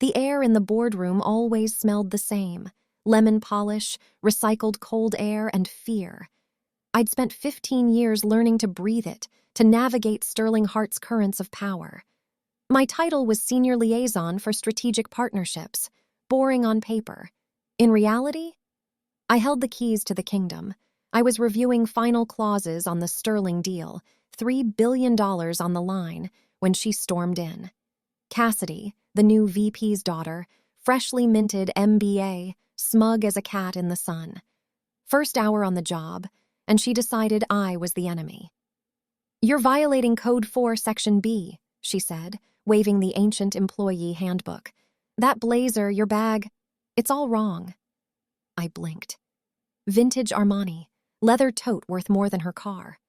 The air in the boardroom always smelled the same: lemon polish, recycled cold air, and fear. I'd spent 15 years learning to breathe it, to navigate Sterling Hart's currents of power. My title was Senior Liaison for Strategic Partnerships, boring on paper. In reality, I held the keys to the kingdom. I was reviewing final clauses on the Sterling deal, $3 billion on the line, when she stormed in. Cassidy, the new VP's daughter, freshly minted MBA, smug as a cat in the sun. First hour on the job, and she decided I was the enemy. "You're violating Code 4, Section B," she said, waving the ancient employee handbook. "That blazer, your bag, it's all wrong." I blinked. Vintage Armani, leather tote worth more than her car.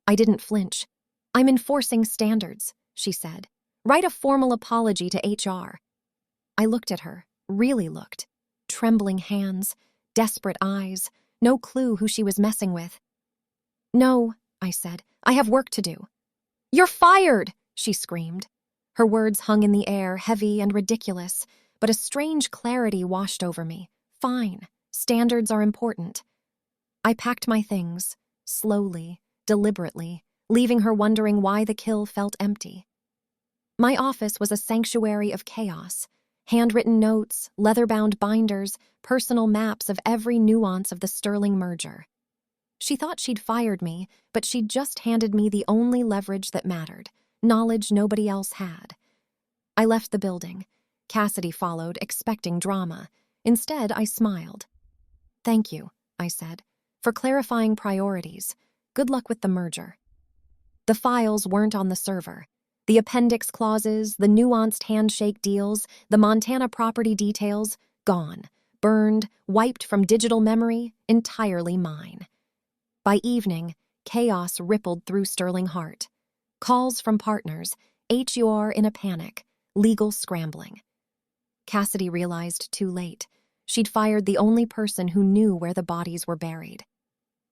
I didn't flinch. "I'm enforcing standards," she said. "Write a formal apology to HR." I looked at her, really looked. Trembling hands, desperate eyes, no clue who she was messing with. "No," I said. "I have work to do." "You're fired!" she screamed. Her words hung in the air, heavy and ridiculous, but a strange clarity washed over me. Fine. Standards are important. I packed my things, slowly, deliberately, leaving her wondering why the kill felt empty. My office was a sanctuary of chaos. Handwritten notes, leather-bound binders, personal maps of every nuance of the Sterling merger. She thought she'd fired me, but she'd just handed me the only leverage that mattered, knowledge nobody else had. I left the building. Cassidy followed, expecting drama. Instead, I smiled. "Thank you," I said, "for clarifying priorities. Good luck with the merger." The files weren't on the server. The appendix clauses, the nuanced handshake deals, the Montana property details, gone, burned, wiped from digital memory, entirely mine. By evening, chaos rippled through Sterling Hart. Calls from partners, HR in a panic, legal scrambling. Cassidy realized too late. She'd fired the only person who knew where the bodies were buried.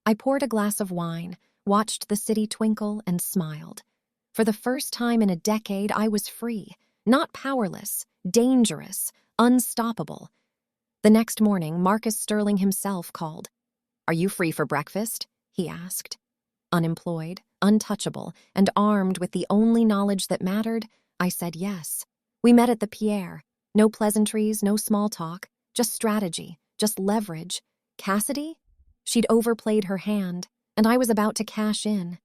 I poured a glass of wine, watched the city twinkle, and smiled. For the first time in a decade, I was free, not powerless, dangerous, unstoppable. The next morning, Marcus Sterling himself called. "Are you free for breakfast?" he asked. Unemployed, untouchable, and armed with the only knowledge that mattered, I said yes. We met at the Pierre. No pleasantries, no small talk, just strategy, just leverage. Cassidy? She'd overplayed her hand, and I was about to cash in.